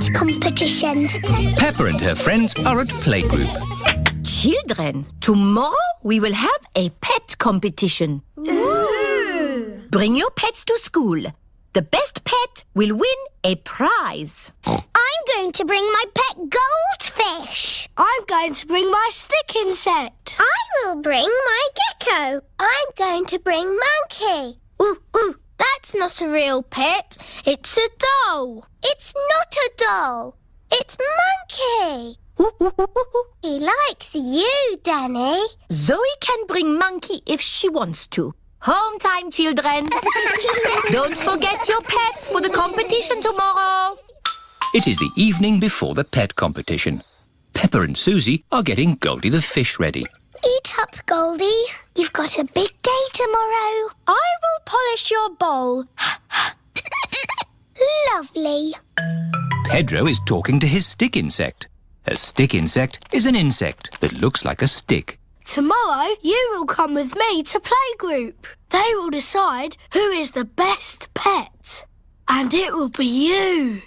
pet competition. Peppa and her friends are at playgroup. Children, tomorrow we will have a pet competition. Ooh. Bring your pets to school. The best pet will win a prize. I'm going to bring my pet goldfish. I'm going to bring my stick insect. I will bring my gecko. I'm going to bring monkey. Ooh, that's not a real pet. It's a doll. It's not a doll. It's Monkey. He likes you, Danny. Zoe can bring Monkey if she wants to. Home time, children. Don't forget your pets for the competition tomorrow. It is the evening before the pet competition. Peppa and Susie are getting Goldie the fish ready. Eat up, Goldie. You've got a big day tomorrow. I will polish your bowl. Lovely. Pedro is talking to his stick insect. A stick insect is an insect that looks like a stick. Tomorrow you will come with me to playgroup. They will decide who is the best pet. And it will be you.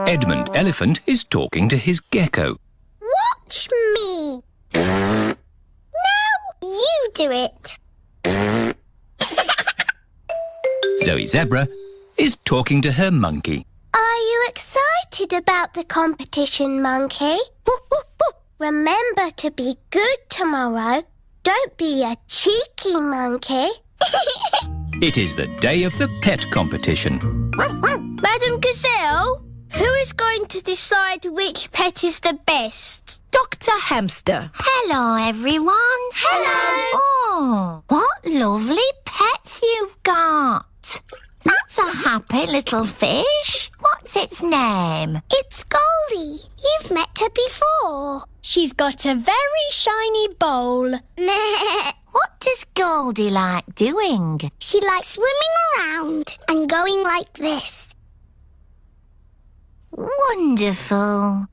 Edmund Elephant is talking to his gecko. Watch me. Now you do it. Zoe Zebra is talking to her monkey. Are you excited about the competition, Monkey? Remember to be good tomorrow. Don't be a cheeky monkey. It is the day of the pet competition. Madam Gazelle, who is going to decide which pet is the best? Dr. Hamster. Hello, everyone. Hello. Oh, what lovely pets you've got. That's a happy little fish. What's its name? It's Goldie. You've met her before. She's got a very shiny bowl. What does Goldie like doing? She likes swimming around and going like this. Wonderful.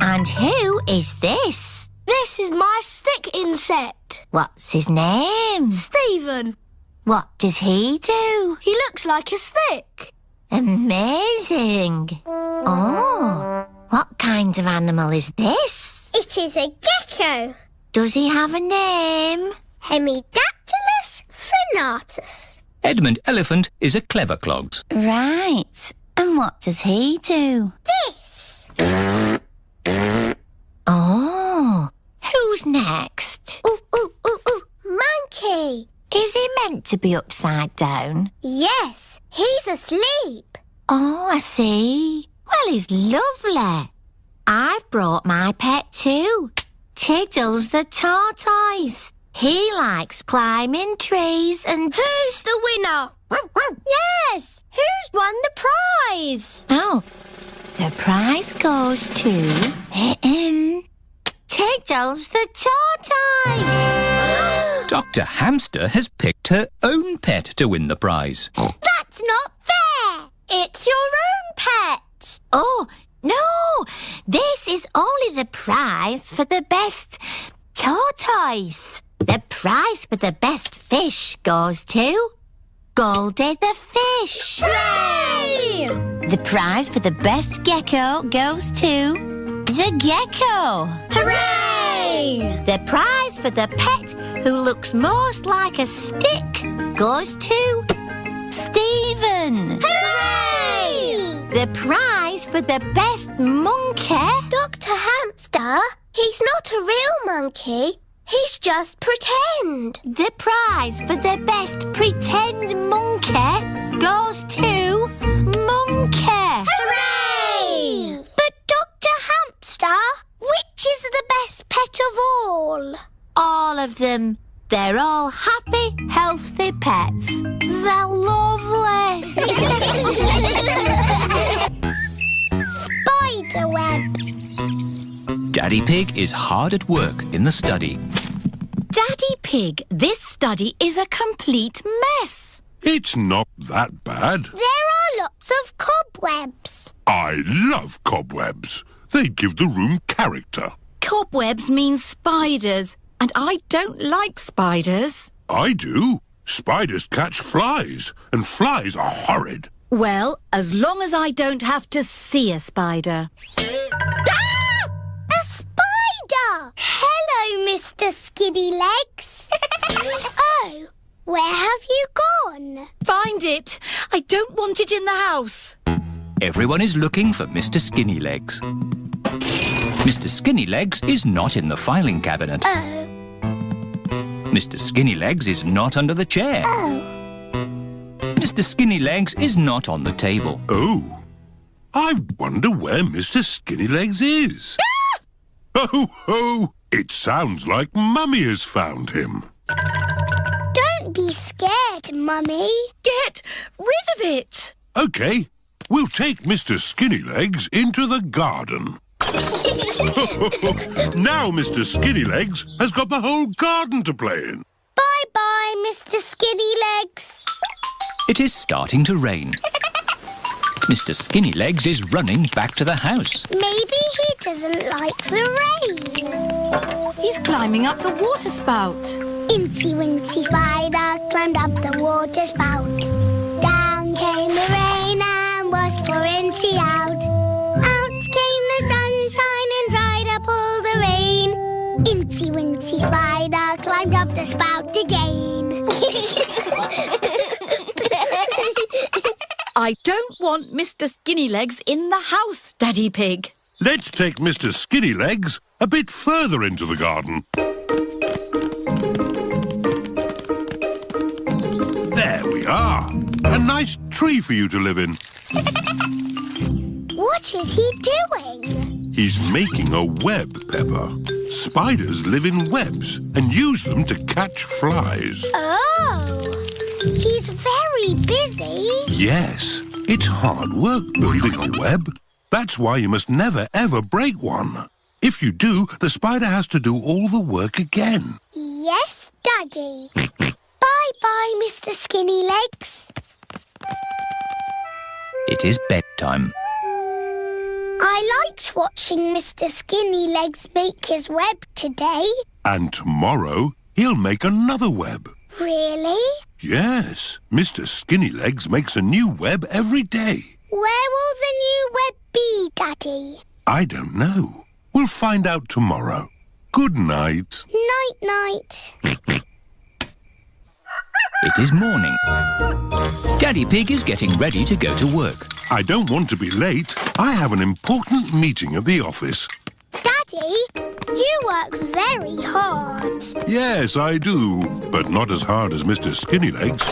And who is this? This is my stick insect. What's his name? Stephen. What does he do? He looks like a stick. Amazing. Oh, what kind of animal is this? It is a gecko. Does he have a name? Hemidactylus frenatus. Edmund Elephant is a clever clogs. Right. And what does he do? This. Oh, who's next? Ooh, monkey. Is he meant to be upside down? Yes, he's asleep. Oh, I see. Well, he's lovely. I've brought my pet too. Tiddles the tortoise. He likes climbing trees and... Who's the winner? Yes, who's won the prize? Oh, the prize goes to... Tiddles the tortoise. Dr. Hamster has picked her own pet to win the prize. That's not fair. It's your own pet. Oh, no. This is only the prize for the best tortoise. The prize for the best fish goes to Goldie the fish. Hooray! The prize for the best gecko goes to the gecko. Hooray! The prize for the pet who looks most like a stick goes to Stephen. Hooray! The prize for the best monkey... Dr. Hamster, he's not a real monkey. He's just pretend. The prize for the best pretend monkey goes to Monkey. Hooray! But Dr. Hamster, which is the best pet of all? All of them. They're all happy, healthy pets. They're lovely. Spiderweb. Daddy Pig is hard at work in the study. Daddy Pig, this study is a complete mess. It's not that bad. There are lots of cobwebs. I love cobwebs. They give the room character. Cobwebs mean spiders, and I don't like spiders. I do. Spiders catch flies, and flies are horrid. Well, as long as I don't have to see a spider. Ah! A spider! Hello, Mr. Skinny Legs. Oh, where have you gone? Find it! I don't want it in the house. Everyone is looking for Mr. Skinny Legs. Mr. Skinny Legs is not in the filing cabinet. Oh. Mr. Skinny Legs is not under the chair. Oh. Mr. Skinny Legs is not on the table. Oh, I wonder where Mr. Skinny Legs is. Ho, ho! It sounds like Mummy has found him. Don't be scared, Mummy. Get rid of it! OK, we'll take Mr. Skinny Legs into the garden. Now Mr. Skinny Legs has got the whole garden to play in. Bye-bye, Mr. Skinny Legs. It is starting to rain. Mr. Skinny Legs is running back to the house. Maybe he doesn't like the rain. He's climbing up the water spout. Incy Wincy Spider climbed up the water spout. Down came the rain and washed poor Incy out. Out came the sunshine and dried up all the rain. Incy Wincy Spider climbed up the spout again. I don't want Mr. Skinny Legs in the house, Daddy Pig. Let's take Mr. Skinny Legs a bit further into the garden. There we are. A nice tree for you to live in. What is he doing? He's making a web, Peppa. Spiders live in webs and use them to catch flies. Oh, he's very busy. Yes, it's hard work building a web. That's why you must never, ever break one. If you do, the spider has to do all the work again. Yes, Daddy. Bye-bye, Mr. Skinny Legs. It is bedtime. I liked watching Mr. Skinny Legs make his web today. And tomorrow, he'll make another web. Really? Yes, Mr. Skinny Legs makes a new web every day. Where will the new web be, Daddy? I don't know. We'll find out tomorrow. Good night. Night-night. It is morning. Daddy Pig is getting ready to go to work. I don't want to be late. I have an important meeting at the office. Daddy, you work very hard. Yes, I do, but not as hard as Mr. Skinny Legs.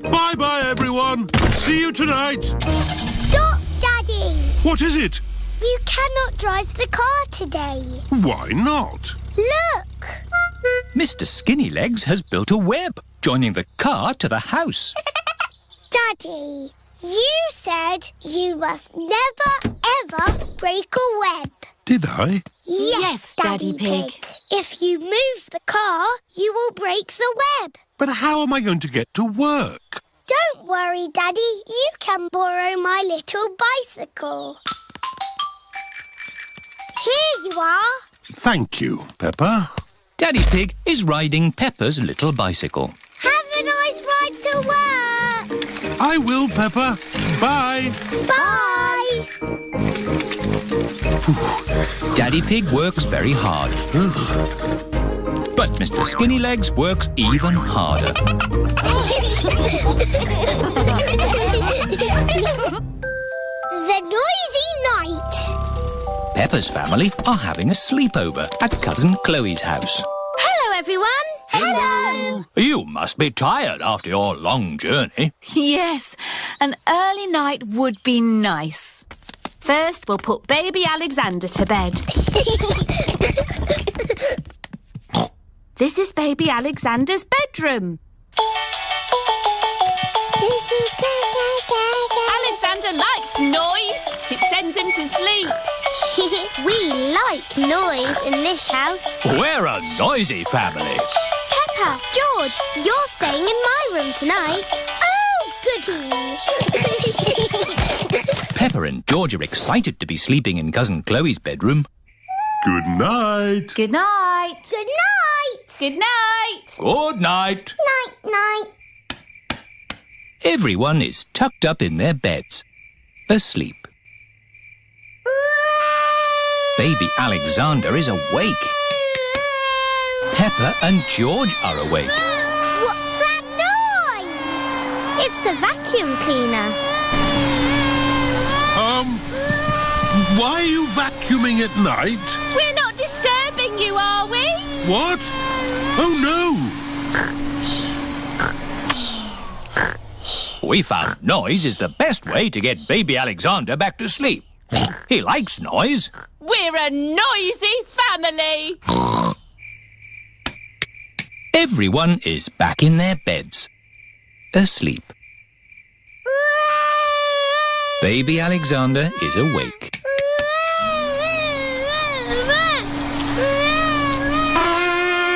Bye-bye, everyone. See you tonight. Stop, Daddy. What is it? You cannot drive the car today. Why not? Look. Mr. Skinny Legs has built a web, joining the car to the house. Daddy, you said you must never, ever break a web. Did I? Yes, Daddy Pig. If you move the car, you will break the web. But how am I going to get to work? Don't worry, Daddy. You can borrow my little bicycle. Here you are. Thank you, Peppa. Daddy Pig is riding Peppa's little bicycle. Have a nice ride to work. I will, Peppa. Bye. Bye. Daddy Pig works very hard. But Mr. Skinny Legs works even harder. The noisy night. Peppa's family are having a sleepover at Cousin Chloe's house. Hello, everyone. Hello. You must be tired after your long journey. Yes, an early night would be nice. First, we'll put baby Alexander to bed. This is baby Alexander's bedroom. Alexander likes noise. It sends him to sleep. We like noise in this house. We're a noisy family. Peppa, George, you're staying in my room tonight. Oh, goody. Peppa and George are excited to be sleeping in Cousin Chloe's bedroom. Good night. Good night. Good night. Good night. Good night. Night-night. Everyone is tucked up in their beds, asleep. Baby Alexander is awake. Peppa and George are awake. What's that noise? It's the vacuum cleaner. Why are you vacuuming at night? We're not disturbing you, are we? What? Oh, no! We found noise is the best way to get baby Alexander back to sleep. He likes noise. We're a noisy family. Everyone is back in their beds, asleep. Baby Alexander is awake.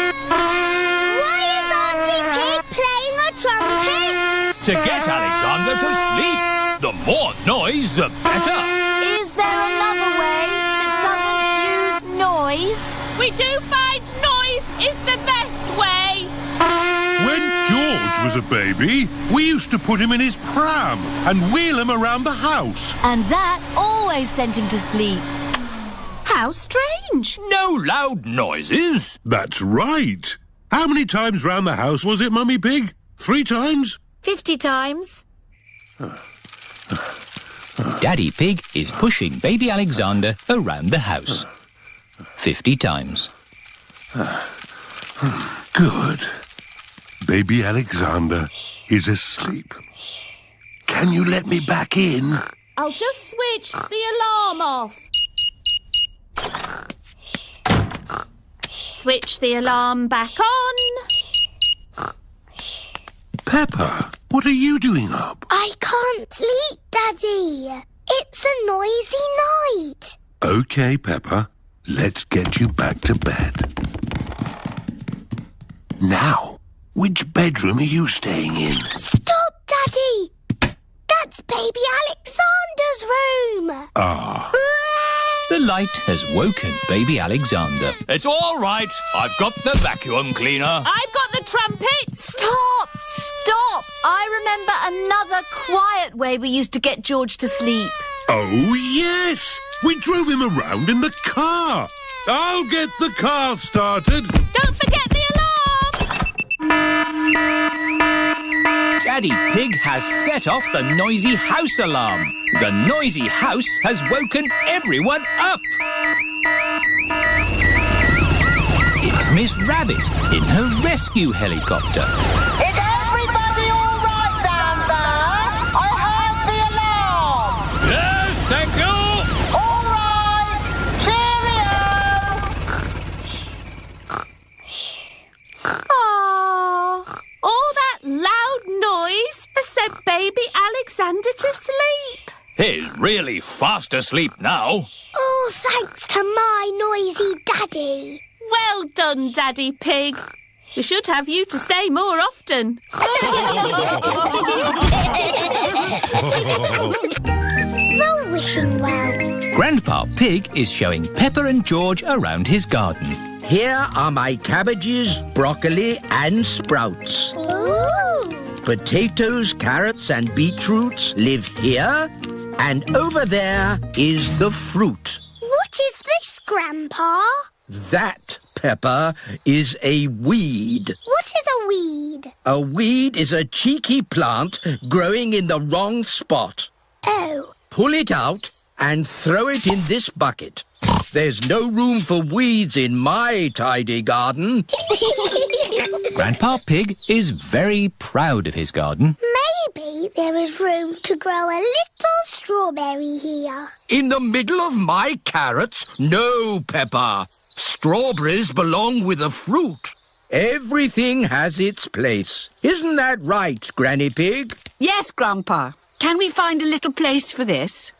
Why is Auntie Pig playing a trumpet? To get Alexander to sleep. The more noise, the better. Is there another way that doesn't use noise? We do find noise is the best way. When George was a baby, we used to put him in his pram and wheel him around the house. And that always sent him to sleep. How strange. No loud noises. That's right. How many times round the house was it, Mummy Pig? 3 times? 50 times. Daddy Pig is pushing baby Alexander around the house. 50 times. Good. Baby Alexander is asleep. Can you let me back in? I'll just switch the alarm off. Switch the alarm back on. Peppa, what are you doing up? I can't sleep, Daddy. It's a noisy night. OK, Peppa, let's get you back to bed. Now, which bedroom are you staying in? Stop, Daddy. That's baby Alexander's room. Ah, The light has woken baby Alexander. It's all right. I've got the vacuum cleaner. I've got the trumpet. Stop! Stop! I remember another quiet way we used to get George to sleep. oh yes! We drove him around in the car. I'll get the car started. Don't forget the alarm. Daddy Pig has set off the noisy house alarm. The noisy house has woken everyone up. It's Miss Rabbit in her rescue helicopter. Is everybody all right down there? I heard the alarm. Yes, thank you. All right. Cheerio. Aww. All that loud noise has sent baby Alexander to sleep. He's really fast asleep now. Oh, thanks to my noisy Daddy. Well done, Daddy Pig. We should have you to stay more often. The wishing well. Grandpa Pig is showing Peppa and George around his garden. Here are my cabbages, broccoli and sprouts. Ooh. Potatoes, carrots and beetroots live here. And over there is the fruit. What is this, Grandpa? That, Peppa, is a weed. What is a weed? A weed is a cheeky plant growing in the wrong spot. Oh. Pull it out and throw it in this bucket. There's no room for weeds in my tidy garden. Grandpa Pig is very proud of his garden. Maybe there is room to grow a little strawberry here. In the middle of my carrots? No, Peppa. Strawberries belong with the fruit. Everything has its place. Isn't that right, Granny Pig? Yes, Grandpa. Can we find a little place for this?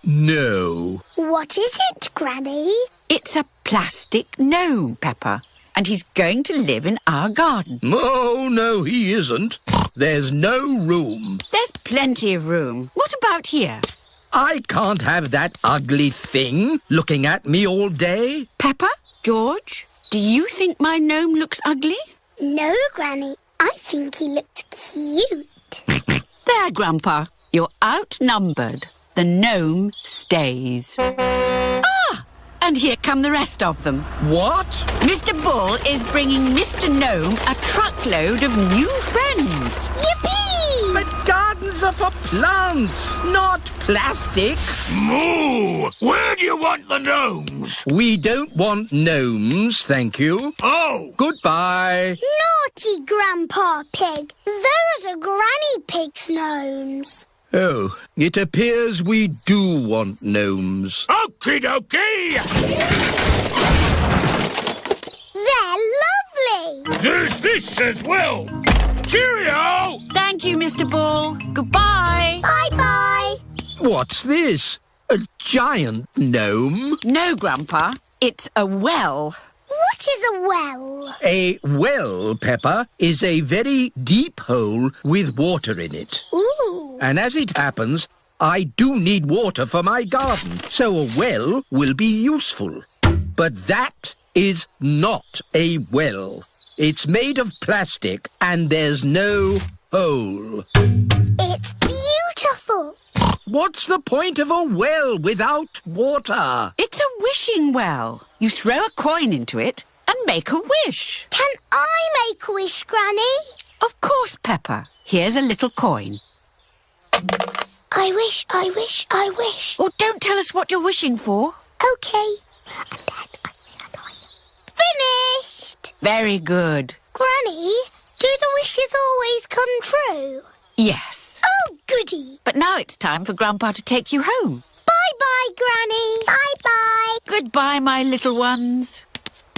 No. What is it, Granny? It's a plastic gnome, Peppa, and he's going to live in our garden. Oh, no, he isn't. There's no room. There's plenty of room. What about here? I can't have that ugly thing looking at me all day. Peppa? George? Do you think my gnome looks ugly? No, Granny. I think he looks cute. There, Grandpa. You're outnumbered. The gnome stays. Ah! And here come the rest of them. What? Mr. Bull is bringing Mr. Gnome a truckload of new friends. Yippee! But gardens are for plants, not plastic. Moo! Where do you want the gnomes? We don't want gnomes, thank you. Oh! Goodbye. Naughty Grandpa Pig. Those are Granny Pig's gnomes. Oh, it appears we do want gnomes. Okie dokie! They're lovely. There's this as well. Cheerio! Thank you, Mr. Bull. Goodbye. Bye-bye. What's this? A giant gnome? No, Grandpa. It's a well. What is a well? A well, Peppa, is a very deep hole with water in it. Ooh. And as it happens, I do need water for my garden, so a well will be useful. But that is not a well. It's made of plastic and there's no hole. It's beautiful. What's the point of a well without water? It's a wishing well. You throw a coin into it and make a wish. Can I make a wish, Granny? Of course, Peppa. Here's a little coin. I wish, I wish, I wish. Oh, don't tell us what you're wishing for. Okay. Finished. Very good. Granny, do the wishes always come true? Yes. Oh, goody. But now it's time for Grandpa to take you home. Bye-bye, Granny. Bye-bye. Goodbye, my little ones.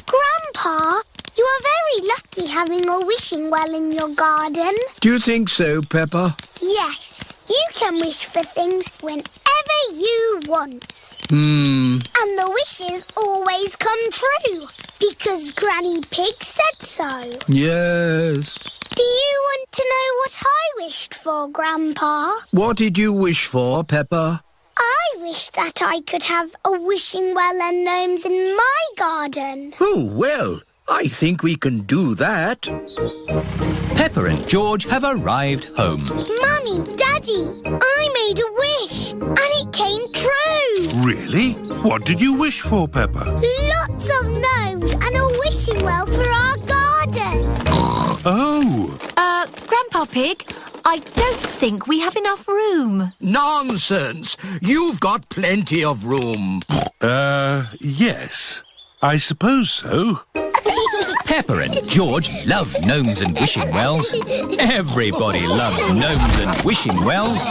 Grandpa, you are very lucky having a wishing well in your garden. Do you think so, Peppa? Yes. You can wish for things whenever you want. Hmm. And the wishes always come true, because Granny Pig said so. Yes. Do you want to know what I wished for, Grandpa? What did you wish for, Peppa? I wish that I could have a wishing well and gnomes in my garden. Oh, well, I think we can do that. Peppa and George have arrived home. Mummy, Daddy, I made a wish and it came true. Really? What did you wish for, Peppa? Lots of gnomes and a wishing well for our garden. Oh! Grandpa Pig, I don't think we have enough room. Nonsense! You've got plenty of room. Yes. I suppose so. Peppa and George love gnomes and wishing wells. Everybody loves gnomes and wishing wells.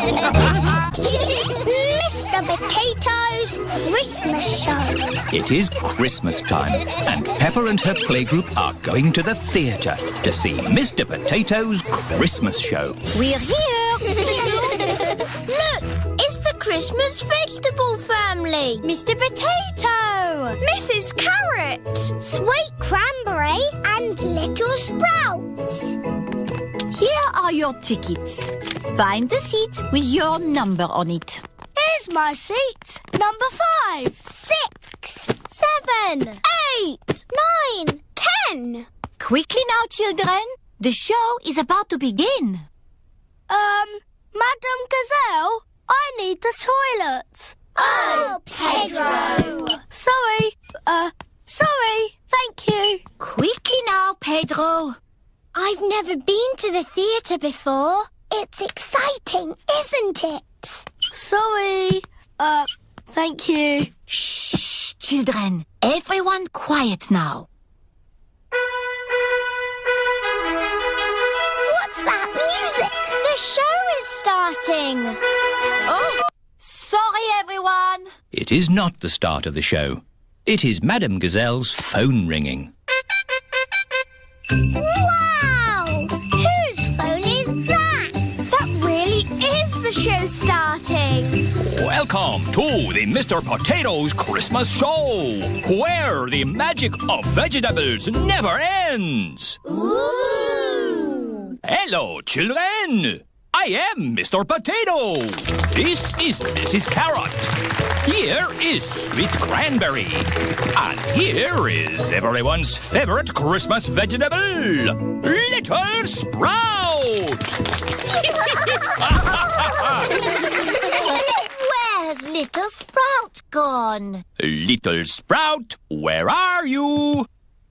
Mr. Potato's Christmas Show. It is Christmas time, and Peppa and her playgroup are going to the theatre to see Mr. Potato's Christmas show. We're here. Look, it's the Christmas vegetable family. Mr. Potato, Mrs. Carrot, Sweet Cranberry and Little Sprouts. Here are your tickets. Find the seat with your number on it. Here's my seat. Number 5. 6, 7, 8, 9, 10. Quickly now, children. The show is about to begin. Madam Gazelle, I need the toilet. Oh, Pedro. Sorry. Thank you. Quickly now, Pedro. I've never been to the theatre before. It's exciting, isn't it? Sorry. Thank you. Shh, children. Everyone quiet now. What's that music? The show is starting. Oh, sorry, everyone. It is not the start of the show. It is Madame Gazelle's phone ringing. Wow! Whose phone is that? That really is the show starting. Welcome to the Mr. Potato's Christmas Show, where the magic of vegetables never ends. Ooh! Hello, children. I am Mr. Potato. This is Mrs. Carrot. Here is Sweet Cranberry. And here is everyone's favorite Christmas vegetable, Little Sprout. Where's Little Sprout gone? Little Sprout, where are you?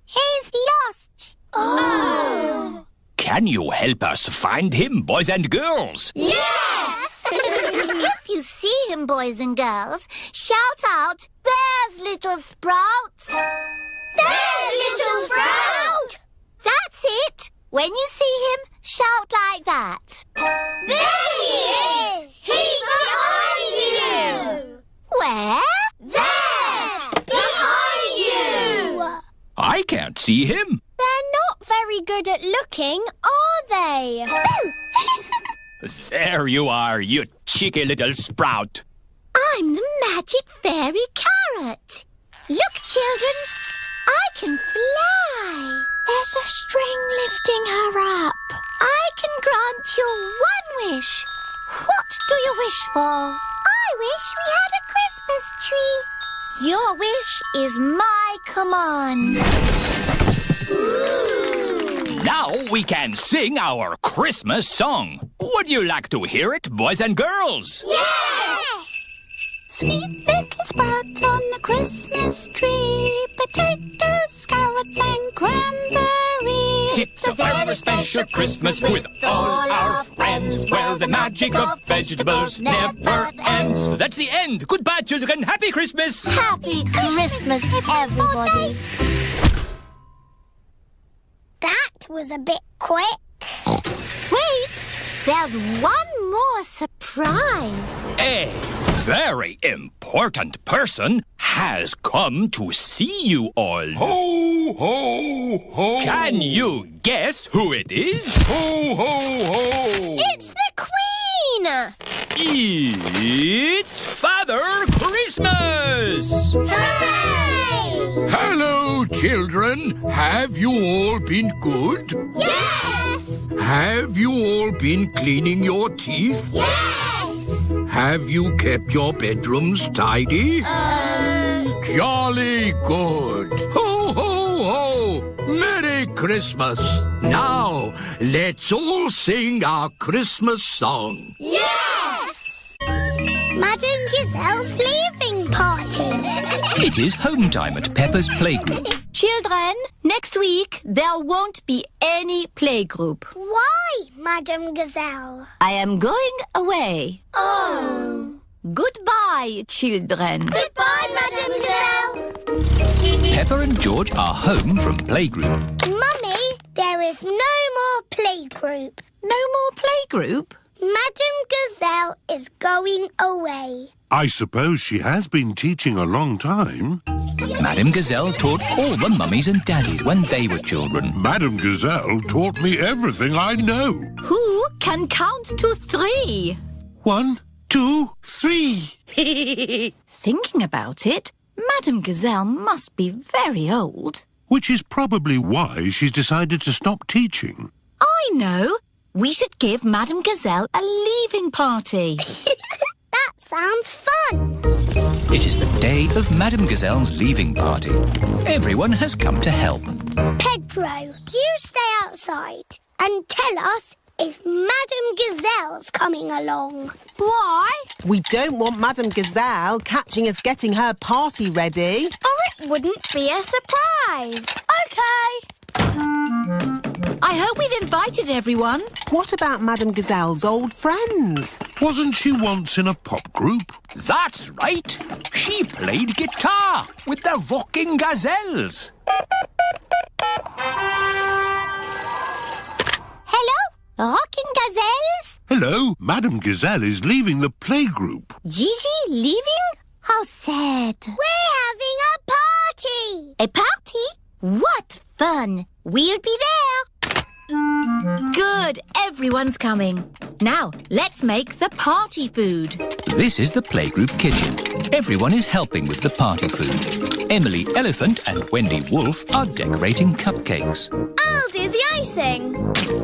He's lost. Oh! Can you help us find him, boys and girls? Yes! If you see him, boys and girls, shout out, "There's Little Sprout!" There's Little Sprout! That's it. When you see him, shout like that. There he is! He's behind you! Where? There! Behind you! I can't see him. They're not very good at looking, are they? There you are, you cheeky little Sprout. I'm the magic fairy carrot. Look, children, I can fly. There's a string lifting her up. I can grant you one wish. What do you wish for? I wish we had a Christmas tree. Your wish is my command. Now we can sing our Christmas song. Would you like to hear it, boys and girls? Yes! Sweet little sprout on the Christmas tree, potatoes, carrots and cranberries. It's a very special Christmas with all our friends, where the magic of vegetables never ends. That's the end. Goodbye, children. Happy Christmas. Happy Christmas, everybody. That was a bit quick. Wait, there's one more surprise. A very important person has come to see you all. Ho, ho, ho! Can you guess who it is? Ho, ho, ho! It's the Queen! It's Father Christmas! Hooray! Hello, children. Have you all been good? Yes! Have you all been cleaning your teeth? Yes! Have you kept your bedrooms tidy? Jolly good. Ho, ho, ho! Merry Christmas. Now, let's all sing our Christmas song. Yes! Madame Gazelle's leaving party. It is home time at Peppa's playgroup. Children, next week there won't be any playgroup. Why, Madame Gazelle? I am going away. Oh. Goodbye, children. Goodbye, Madame Gazelle. Peppa and George are home from playgroup. Mummy, there is no more playgroup. No more playgroup? Madame Gazelle is going away. I suppose she has been teaching a long time. Madame Gazelle taught all the mummies and daddies when they were children. Madame Gazelle taught me everything I know. Who can count to 3? 1, 2, 3. Thinking about it, Madame Gazelle must be very old. Which is probably why she's decided to stop teaching. I know. We should give Madame Gazelle a leaving party. That sounds fun. It is the day of Madame Gazelle's leaving party. Everyone has come to help. Pedro, you stay outside and tell us if Madame Gazelle's coming along. Why? We don't want Madame Gazelle catching us getting her party ready. Or it wouldn't be a surprise. OK. I hope we've invited everyone. What about Madame Gazelle's old friends? Wasn't she once in a pop group? That's right. She played guitar with the Rocking Gazelles. Hello, Rocking Gazelles? Hello, Madame Gazelle is leaving the playgroup. Gigi leaving? How sad. We're having a party. A party? What fun. We'll be there. Good, everyone's coming. Now, let's make the party food. This is the playgroup kitchen. Everyone is helping with the party food. Emily Elephant and Wendy Wolf are decorating cupcakes. I'll do the icing.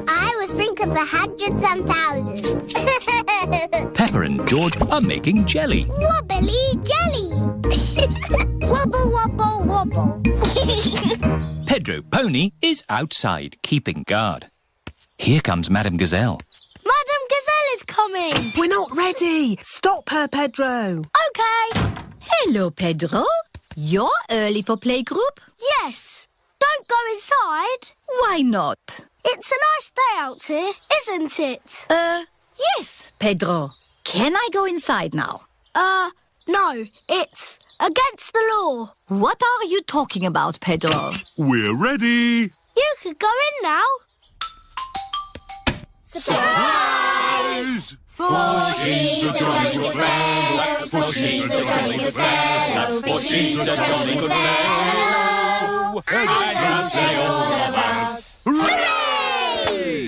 I will sprinkle the hundreds and thousands. Peppa and George are making jelly. Wobbly jelly. Wobble, wobble, wobble. Pedro Pony is outside keeping guard. Here comes Madame Gazelle. Madame is coming. We're not ready. Stop her, Pedro. OK. Hello, Pedro. You're early for playgroup? Yes. Don't go inside. Why not? It's a nice day out here, isn't it? Yes, Pedro. Can I go inside now? No. It's against the law. What are you talking about, Pedro? We're ready. You could go in now. Surprise! For she's a jolly good fellow, for she's a jolly good fellow, for she's a jolly good fellow, as we say all of us. Hooray!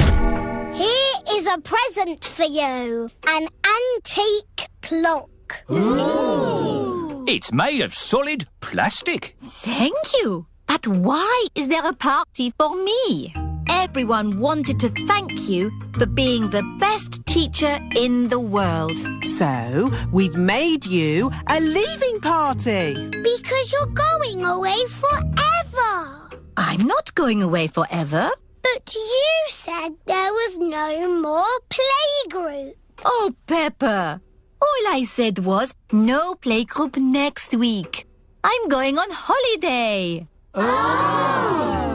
Here is a present for you, an antique clock. Ooh. It's made of solid plastic. Thank you. But why is there a party for me? Everyone wanted to thank you for being the best teacher in the world. So, we've made you a leaving party. Because you're going away forever. I'm not going away forever. But you said there was no more playgroup. Oh, Peppa. All I said was no playgroup next week. I'm going on holiday. Oh!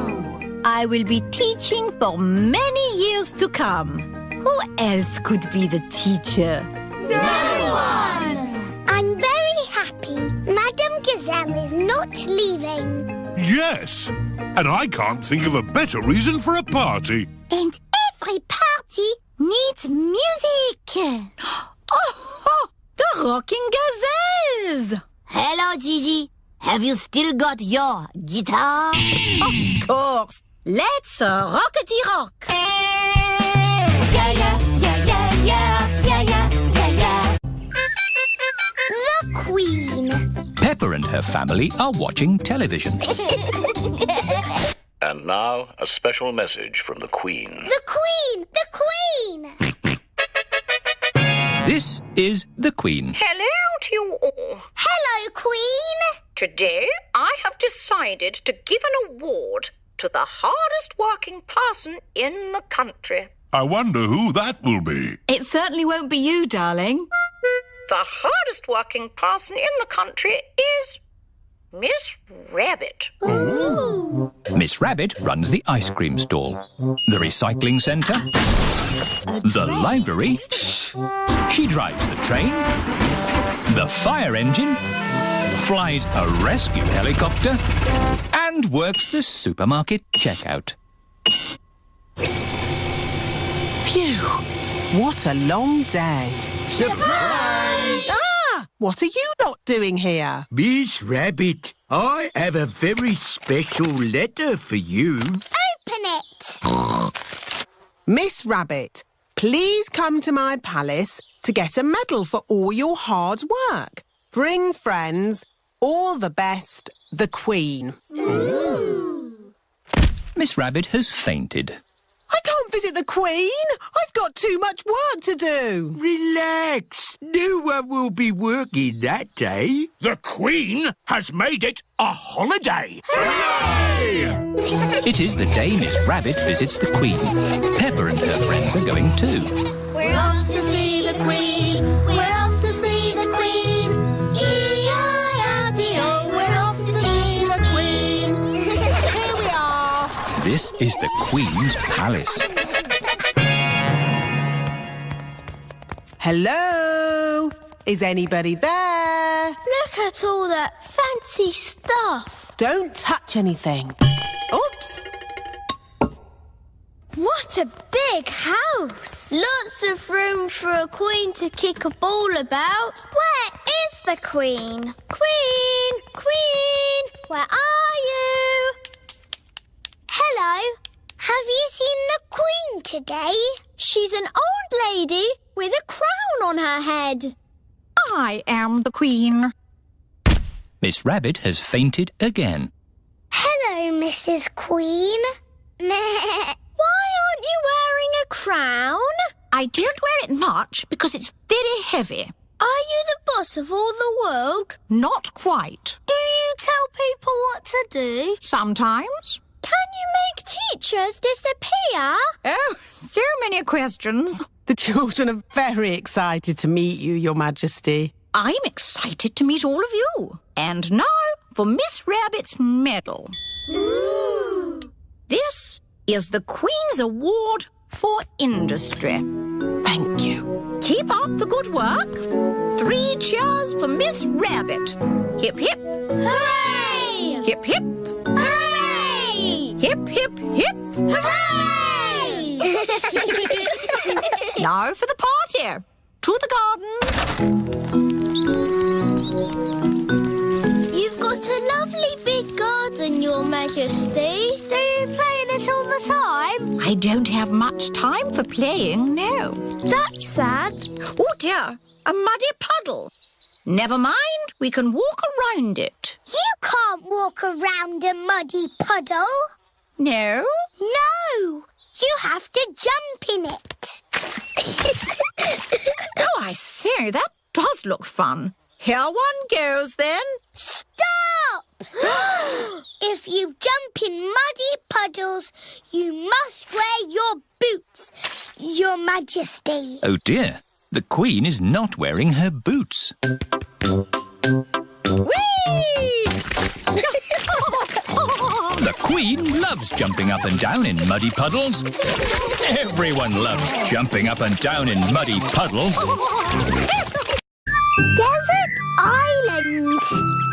I will be teaching for many years to come. Who else could be the teacher? No one! I'm very happy Madame Gazelle is not leaving. Yes. And I can't think of a better reason for a party. And every party needs music. Oh, the rocking gazelles! Hello, Gigi. Have you still got your guitar? Of course. Let's rockety rock. Yeah, yeah, yeah, yeah, yeah, yeah, yeah, yeah, yeah. The Queen. Peppa and her family are watching television. And now, a special message from the Queen. The Queen! The Queen! This is the Queen. Hello to you all. Hello, Queen! Today, I have decided to give an award to the hardest working person in the country. I wonder who that will be. It certainly won't be you, darling. The hardest working person in the country is Miss Rabbit. Ooh! Miss Rabbit runs the ice cream stall, the recycling centre, the library. She drives the train, the fire engine, flies a rescue helicopter, and works the supermarket checkout. Phew. What a long day. Surprise! Ah! What are you not doing here? Miss Rabbit, I have a very special letter for you. Open it! Miss Rabbit, please come to my palace to get a medal for all your hard work. Bring friends. All the best, the Queen. Ooh. Miss Rabbit has fainted. I can't visit the Queen. I've got too much work to do. Relax. No one will be working that day. The Queen has made it a holiday. It is the day Miss Rabbit visits the Queen. Peppa and her friends are going too. We're off to see the Queen. We're off to see the Queen. E-I-R-T-O. We're off to see the Queen. Here we are. This is the Queen's palace. Hello? Is anybody there? Look at all that fancy stuff. Don't touch anything. Oops. What a big house. Lots of room for a queen to kick a ball about. Where is the Queen? Queen! Queen! Where are you? Hello. Have you seen the Queen today? She's an old lady with a crown on her head. I am the Queen. Miss Rabbit has fainted again. Hello, Mrs. Queen. Why aren't you wearing a crown? I don't wear it much because it's very heavy. Are you the boss of all the world? Not quite. Do you tell people what to do? Sometimes. Can you make teachers disappear? Oh, so many questions. The children are very excited to meet you, Your Majesty. I'm excited to meet all of you. And now for Miss Rabbit's medal. Ooh. This is the Queen's Award for Industry. Thank you. Keep up the good work. 3 cheers for Miss Rabbit. Hip, hip. Hooray! Hip, hip. Hooray! Hip, hip, hip. Hooray! Now for the party. To the garden. You've got a lovely big garden, Your Majesty. Do you play in it all the time? I don't have much time for playing, no. That's sad. Oh dear, a muddy puddle. Never mind, we can walk around it. You can't walk around a muddy puddle. No? No, you have to jump in it. Oh, I see, that does look fun. Here one goes then. Stop! If you jump in muddy puddles, you must wear your boots, Your Majesty. Oh dear, the Queen is not wearing her boots. Whee! The Queen loves jumping up and down in muddy puddles. Everyone loves jumping up and down in muddy puddles. Desert Island.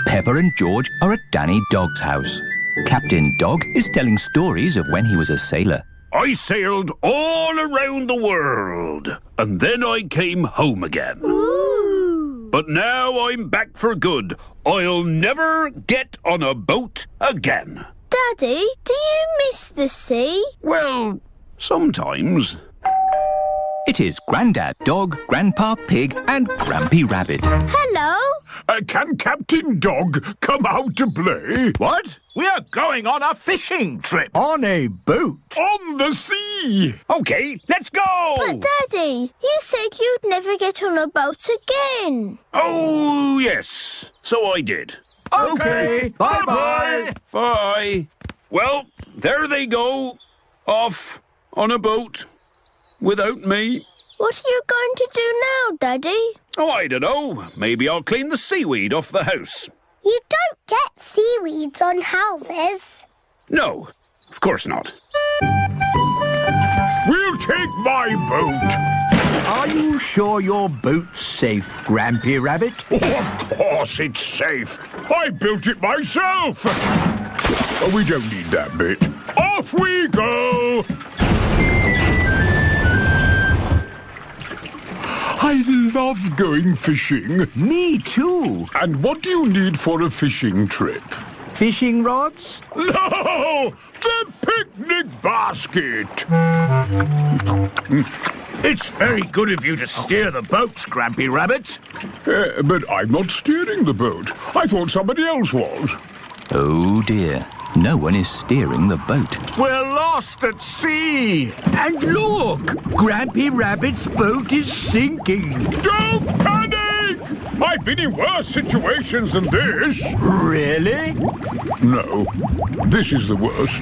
Peppa and George are at Danny Dog's house. Captain Dog is telling stories of when he was a sailor. I sailed all around the world, and then I came home again. Ooh. But now I'm back for good. I'll never get on a boat again. Daddy, do you miss the sea? Well, sometimes. It is Grandad Dog, Grandpa Pig and Grampy Rabbit. Hello. Can Captain Dog come out to play? What? We're going on a fishing trip. On a boat? On the sea! OK, let's go! But Daddy, you said you'd never get on a boat again. Oh, yes. So I did. OK, bye-bye. Bye. Well, there they go. Off on a boat. Without me. What are you going to do now, Daddy? Oh, I don't know. Maybe I'll clean the seaweed off the house. You don't get seaweeds on houses. No, of course not. We'll take my boat. Are you sure your boat's safe, Grampy Rabbit? Oh, of course it's safe. I built it myself. Oh, we don't need that bit. Off we go. I love going fishing. Me too. And what do you need for a fishing trip? Fishing rods? No! The picnic basket! It's very good of you to steer the boat, Grampy Rabbit. But I'm not steering the boat. I thought somebody else was. Oh dear, no one is steering the boat. We're lost at sea. And look, Grampy Rabbit's boat is sinking. Don't panic! I've been in worse situations than this. Really? No, this is the worst.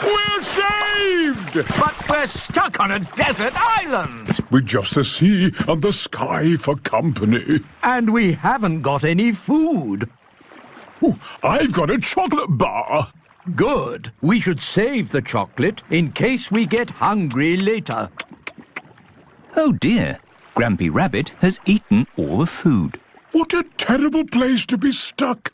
We're saved! But we're stuck on a desert island. With just the sea and the sky for company. And we haven't got any food. Ooh, I've got a chocolate bar. Good. We should save the chocolate in case we get hungry later. Oh dear, Grampy Rabbit has eaten all the food. What a terrible place to be stuck.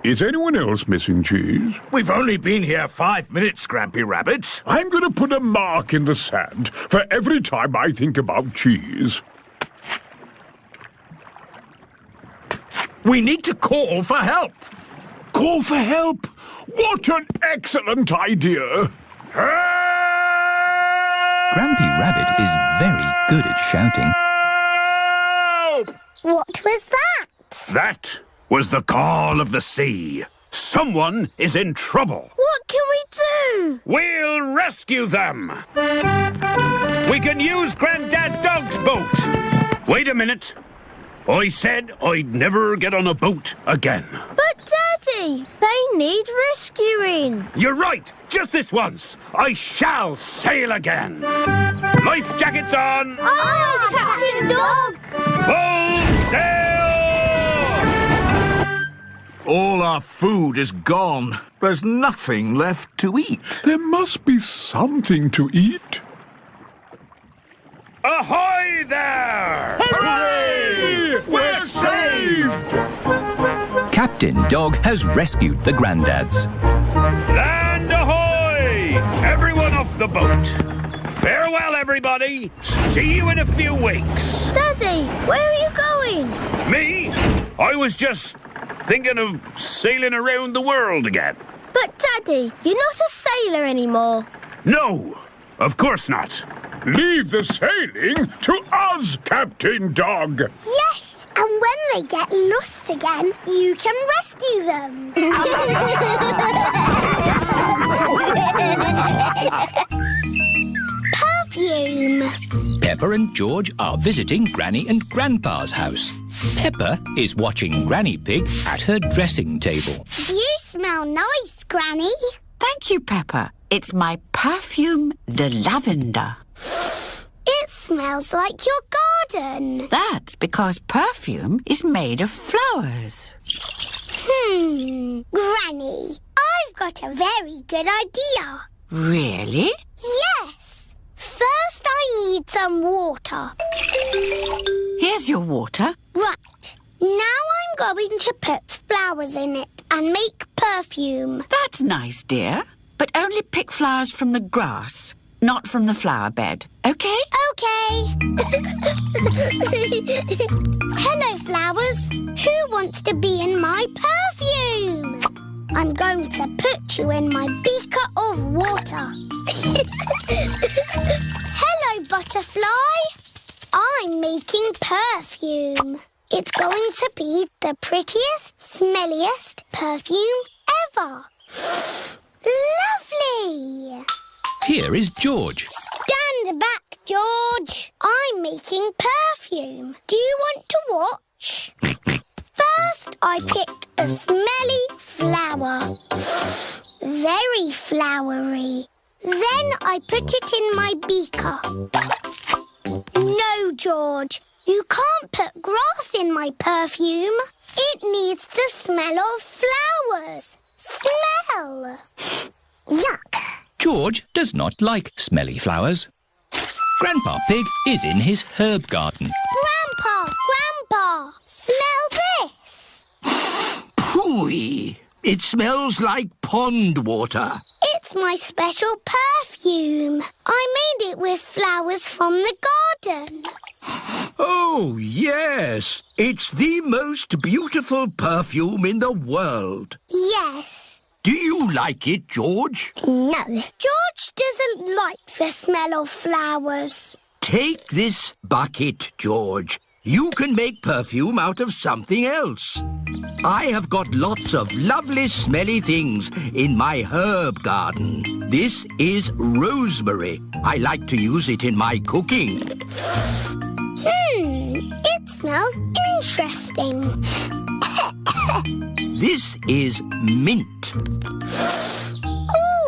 Is anyone else missing cheese? We've only been here 5 minutes, Grampy Rabbit. I'm going to put a mark in the sand for every time I think about cheese. We need to call for help. Call for help? What an excellent idea! Grampy Rabbit is very good at shouting. Help! What was that? That was the call of the sea. Someone is in trouble. What can we do? We'll rescue them. We can use Grandad Dog's boat. Wait a minute. I said I'd never get on a boat again. But Daddy, they need rescuing. You're right. Just this once. I shall sail again. Life jackets on. Aye, Captain Dog. Full sail! All our food is gone. There's nothing left to eat. There must be something to eat. Ahoy there! Hooray! We're saved! Captain Dog has rescued the granddads. Land ahoy! Everyone off the boat. Farewell, everybody. See you in a few weeks. Daddy, where are you going? Me? I was just thinking of sailing around the world again. But Daddy, you're not a sailor anymore. No, of course not. Leave the sailing to us, Captain Dog. Yes, and when they get lost again, you can rescue them. Perfume. Peppa and George are visiting Granny and Grandpa's house. Peppa is watching Granny Pig at her dressing table. You smell nice, Granny. Thank you, Peppa. It's my perfume de lavender. It smells like your garden. That's because perfume is made of flowers. Granny, I've got a very good idea. Really? Yes. First, I need some water. Here's your water. Right. Now I'm going to put flowers in it and make perfume. That's nice, dear. But only pick flowers from the grass, not from the flower bed. OK? Okay. Hello, flowers. Who wants to be in my perfume? I'm going to put you in my beaker of water. Hello, butterfly. I'm making perfume. It's going to be the prettiest, smelliest perfume ever. Lovely! Here is George. Stand back, George. I'm making perfume. Do you want to watch? First, I pick a smelly flower. Very flowery. Then I put it in my beaker. No, George. You can't put grass in my perfume. It needs the smell of flowers. Smell! Yuck! George does not like smelly flowers. Grandpa Pig is in his herb garden. Grandpa! Smell this! Pooey! It smells like pond water. It's my special perfume. I made it with flowers from the garden. Oh, yes. It's the most beautiful perfume in the world. Yes. Do you like it, George? No. George doesn't like the smell of flowers. Take this bucket, George. You can make perfume out of something else. I have got lots of lovely smelly things in my herb garden. This is rosemary. I like to use it in my cooking. It smells interesting. This is mint.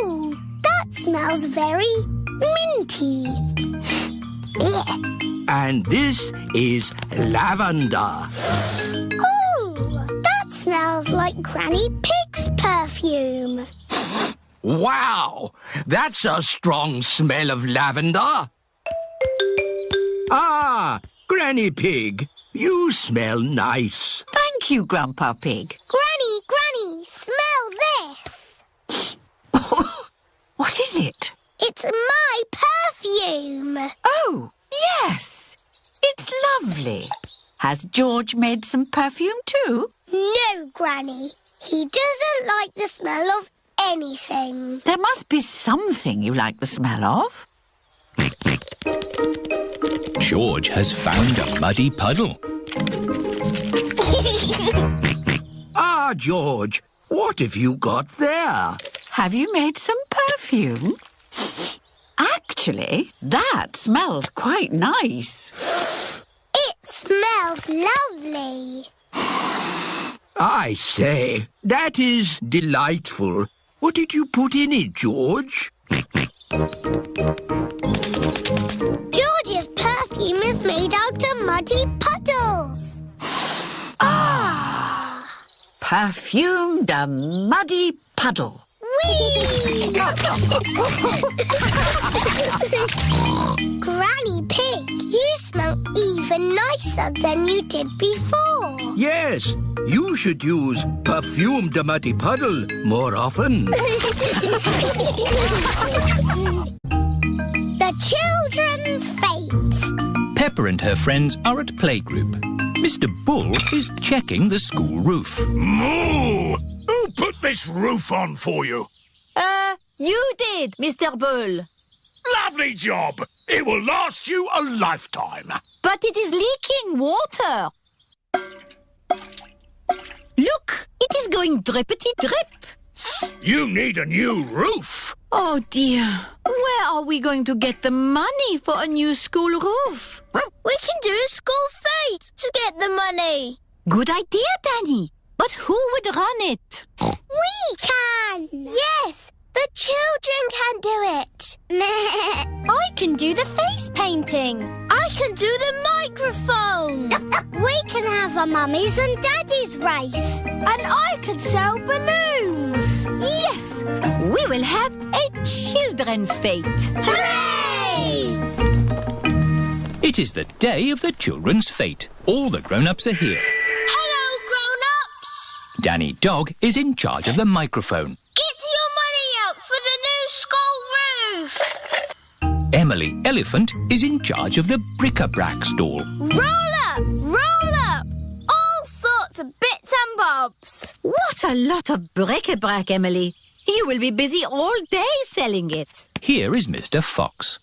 Ooh, that smells very minty. Yeah. And this is lavender. Ooh, that smells like Granny Pig's perfume. Wow! That's a strong smell of lavender. Ah, Granny Pig, you smell nice. Thank you, Grandpa Pig. Granny, smell this. What is it? It's my perfume. Oh, yes. It's lovely. Has George made some perfume too? No, Granny. He doesn't like the smell of anything. There must be something you like the smell of. George has found a muddy puddle. Ah, George, what have you got there? Have you made some perfume? Actually, that smells quite nice. It smells lovely. I say, that is delightful. What did you put in it, George? George's perfume is made out of muddy puddles. Perfumed a muddy puddle. Whee! Granny Pig, you smell even nicer than you did before. Yes, you should use perfume de muddy puddle more often. The children's fates. Peppa and her friends are at playgroup. Mr. Bull is checking the school roof. Moo! Who put this roof on for you? You did, Mr. Bull. Lovely job. It will last you a lifetime. But it is leaking water. Look, it is going drippity-drip. You need a new roof. Oh, dear. Where are we going to get the money for a new school roof? We can do a school fete to get the money. Good idea, Danny. But who would run it? We can. Yes, the children can do it. I can do the face painting. I can do the microphone. We can have a mummies and daddies race. And I can sell balloons. Yes, we will have a children's fete. Hooray! It is the day of the children's fete. All the grown-ups are here. Hello, grown-ups. Danny Dog is in charge of the microphone. Get your money out for the new school roof. Emily Elephant is in charge of the bric-a-brac stall. Roll up, roll up. All sorts of bits and bobs. What a lot of bric-a-brac, Emily. You will be busy all day selling it. Here is Mr. Fox.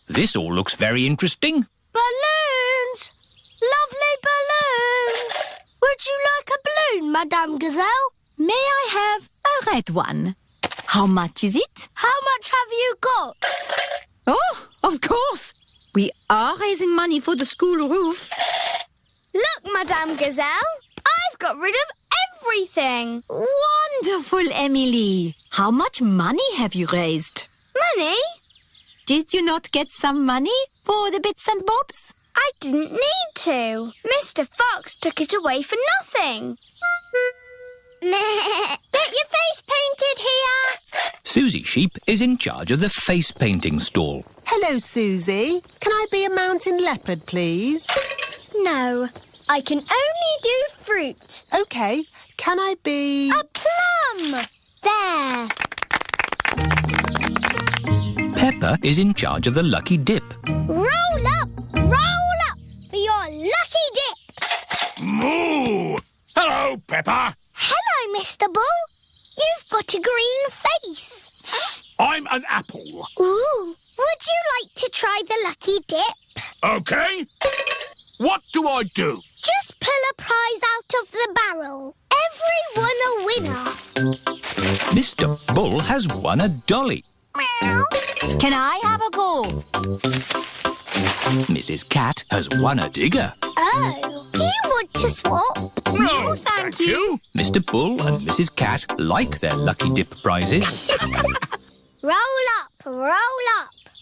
This all looks very interesting. Balloons. Lovely balloons. Would you like a balloon, Madame Gazelle? May I have a red one? How much is it? How much have you got? Oh, of course. We are raising money for the school roof. Look, Madame Gazelle. I've got rid of everything. Wonderful, Emily. How much money have you raised? Money? Did you not get some money for the bits and bobs? I didn't need to. Mr. Fox took it away for nothing. Get your face painted here. Susie Sheep is in charge of the face painting stall. Hello, Susie. Can I be a mountain leopard, please? No, I can only do fruit. OK. Can I be... A plum! There. Peppa is in charge of the lucky dip. Roll up for your lucky dip. Moo! Hello, Peppa. Hello, Mr. Bull. You've got a green face. I'm an apple. Ooh, would you like to try the lucky dip? OK. What do I do? Just pull a prize out of the barrel. Everyone a winner. Mr. Bull has won a dolly. Meow. Can I have a go? Mrs. Cat has won a digger. Oh, do you want to swap? No, thank you. Mr. Bull and Mrs. Cat like their lucky dip prizes. Roll up.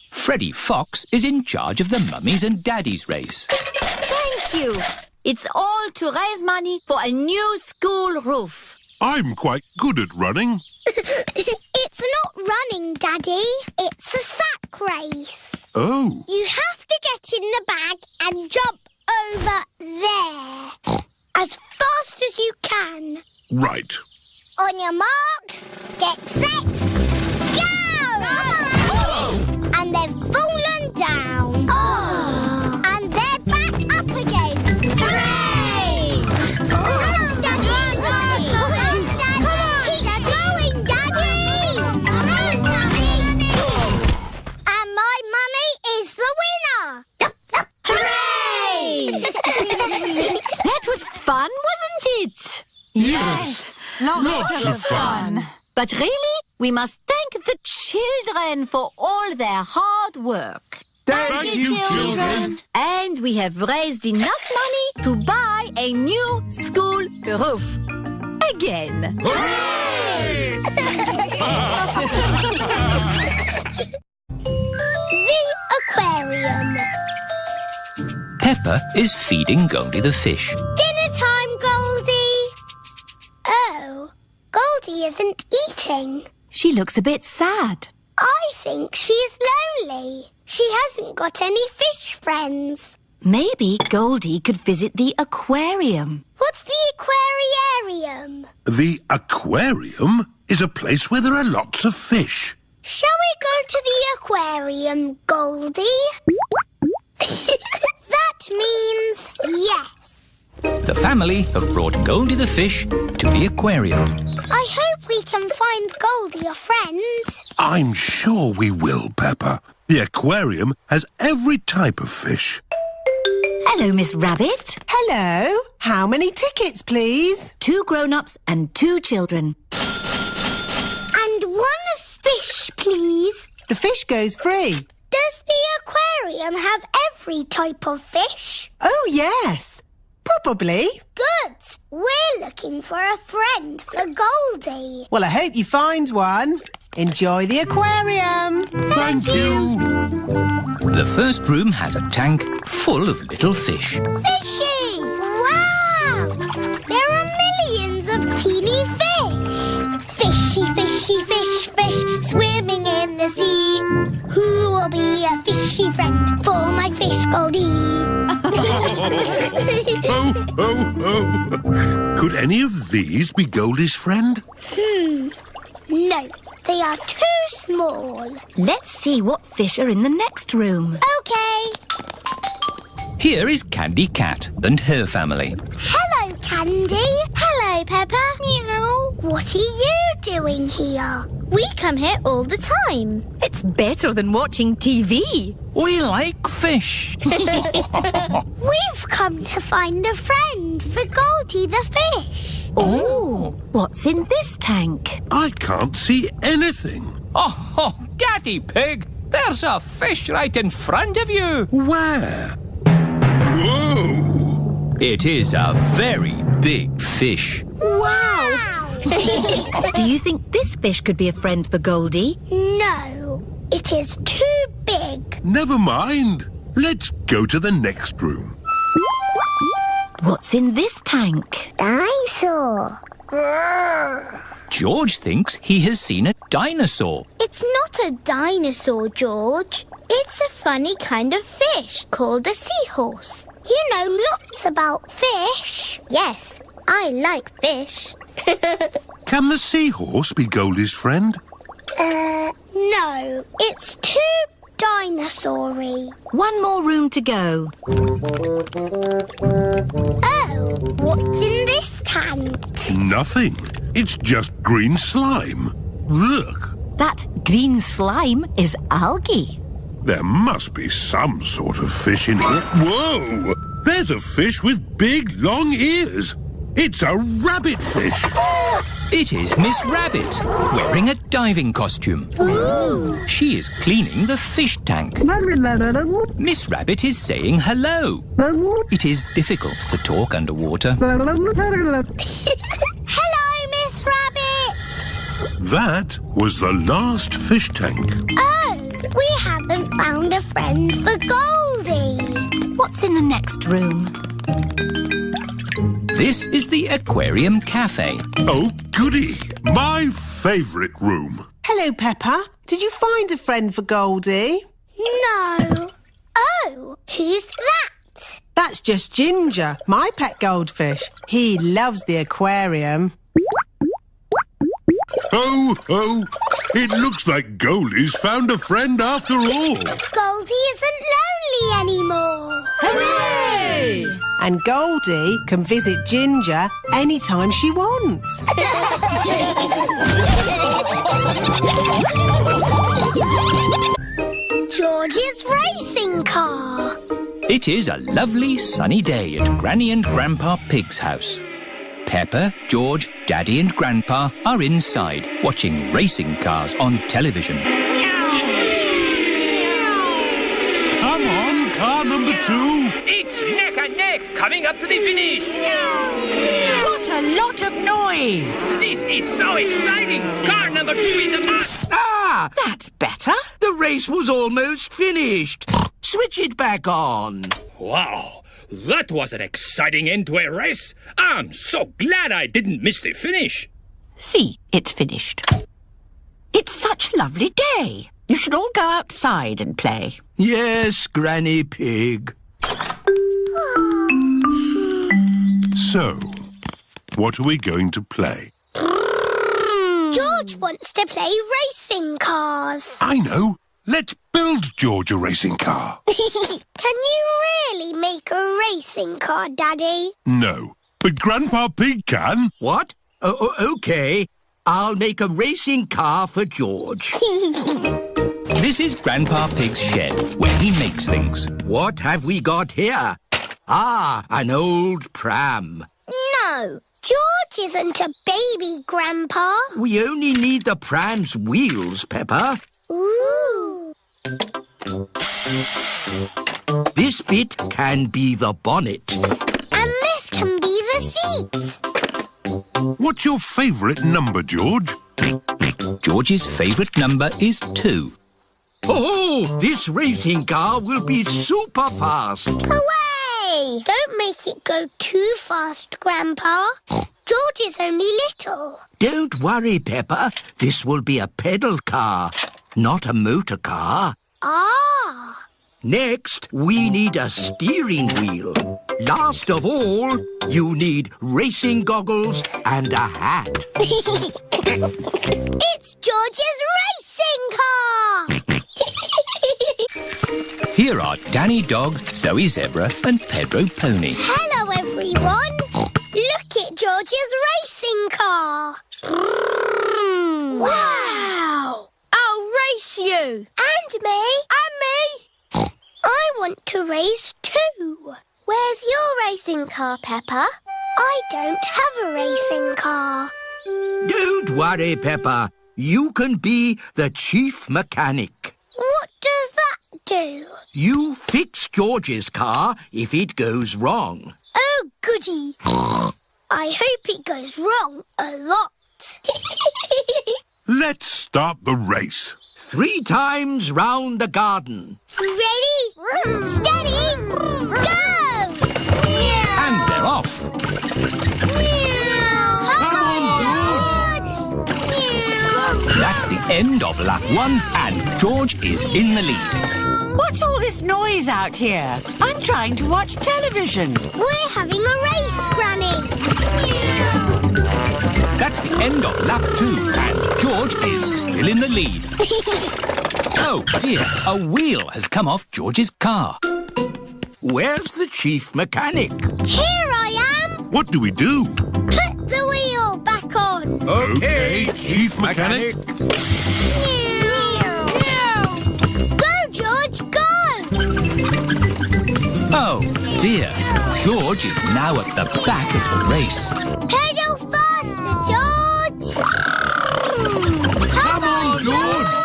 Freddie Fox is in charge of the mummies and daddies race. Thank you. It's all to raise money for a new school roof. I'm quite good at running. It's not running, Daddy. It's a sack race. Oh. You have to get in the bag and jump over there. As fast as you can. Right. On your marks, get set, go! And they've fallen down. Oh. And they're back up again. Hooray! Come on, Daddy! Keep going, Daddy! Come on, Daddy! And my mummy is the winner! Hooray! That was fun, wasn't it? Yes. Lots of fun. But really, we must thank the children for all their hard work. Thank you, children. And we have raised enough money to buy a new school roof. Again. The aquarium. Peppa is feeding Goldie the fish. Dinner time, Goldie. Oh, Goldie isn't eating. She looks a bit sad. I think she's lonely. She hasn't got any fish friends. Maybe Goldie could visit the aquarium. What's the aquariarium? The aquarium is a place where there are lots of fish. Shall we go to the aquarium, Goldie? That means yes. The family have brought Goldie the fish to the aquarium. I hope we can find Goldie a friend. I'm sure we will, Peppa. The aquarium has every type of fish. Hello, Miss Rabbit. Hello. How many tickets, please? 2 grown-ups and 2 children. And 1 fish, please. The fish goes free. Does the aquarium have every type of fish? Oh, yes. Probably. Good. We're looking for a friend for Goldie. Well, I hope you find one. Enjoy the aquarium. Thank you. The first room has a tank full of little fish. Fishy! Wow! There are millions of teeny fish. Fishy, fishy, fish, fish, swimming in the sea. Who will be a fishy friend for my fish Goldie? Could any of these be Goldie's friend? No, they are too small. Let's see what fish are in the next room. Okay. Here is Candy Cat and her family. Hello, Candy. Hello, Peppa. Meow. What are you doing here? We come here all the time. It's better than watching TV. We like fish. We've come to find a friend for Goldie the fish. Oh, what's in this tank? I can't see anything. Oh, Daddy Pig, there's a fish right in front of you. Where? Whoa! It is a very big fish. Wow! Do you think this fish could be a friend for Goldie? No, it is too big. Never mind. Let's go to the next room. What's in this tank? Dinosaur. George thinks he has seen a dinosaur. It's not a dinosaur, George. It's a funny kind of fish called a seahorse. You know lots about fish. Yes, I like fish. Can the seahorse be Goldie's friend? No, it's too dinosaur-y. 1 more room to go. Oh, what's in this tank? Nothing. It's just green slime. Look. That green slime is algae. There must be some sort of fish in here. Whoa! There's a fish with big, long ears. It's a rabbit fish. It is Miss Rabbit, wearing a diving costume. Ooh. She is cleaning the fish tank. Miss Rabbit is saying hello. It is difficult to talk underwater. Hello, Miss Rabbit. That was the last fish tank. Oh, we haven't found a friend for Goldie. What's in the next room? This is the Aquarium Cafe. Oh, goody. My favourite room. Hello, Peppa. Did you find a friend for Goldie? No. Oh, who's that? That's just Ginger, my pet goldfish. He loves the aquarium. Ho, ho. It looks like Goldie's found a friend after all. Goldie isn't lonely anymore. Hooray! And Goldie can visit Ginger anytime she wants. George's racing car. It is a lovely sunny day at Granny and Grandpa Pig's house. Peppa, George, Daddy and Grandpa are inside watching racing cars on television. Come on, car number 2. It's neck and neck coming up to the finish. What a lot of noise! This is so exciting. Car number 2 is a mark. Ah! That's better. The race was almost finished. Switch it back on. Wow, that was an exciting end to a race. I'm so glad I didn't miss the finish. See, it's finished. It's such a lovely day. You should all go outside and play. Yes, Granny Pig. So, what are we going to play? George wants to play racing cars. I know. Let's build George a racing car. Can you really make a racing car, Daddy? No, but Grandpa Pig can. What? Okay. I'll make a racing car for George. This is Grandpa Pig's shed, where he makes things. What have we got here? Ah, an old pram. No, George isn't a baby, Grandpa. We only need the pram's wheels, Peppa. Ooh. This bit can be the bonnet. And this can be the seat. What's your favourite number, George? George's favourite number is 2. Oh, this racing car will be super fast. Hooray! Don't make it go too fast, Grandpa. George is only little. Don't worry, Peppa. This will be a pedal car, not a motor car. Ah! Next, we need a steering wheel. Last of all, you need racing goggles and a hat. It's George's racing car! Here are Danny Dog, Zoe Zebra and Pedro Pony. Hello, everyone. Look at George's racing car. Wow! I'll race you. And me. And me. I want to race too. Where's your racing car, Peppa? I don't have a racing car. Don't worry, Peppa. You can be the chief mechanic. What does that do? You fix George's car if it goes wrong. Oh, goody. I hope it goes wrong a lot. Let's start the race. 3 times round the garden. Ready, steady, go! And they're off. Come on, George! That's the end of lap 1 and George is in the lead. What's all this noise out here? I'm trying to watch television. We're having a race, Granny. That's the end of lap 2 and George is still in the lead. Oh dear, a wheel has come off George's car. Where's the chief mechanic? Here I am. What do we do? Put the wheel back on. Okay, chief mechanic. Go, George, go! Oh dear, George is now at the back of the race. Pedal faster, George! Come on, George!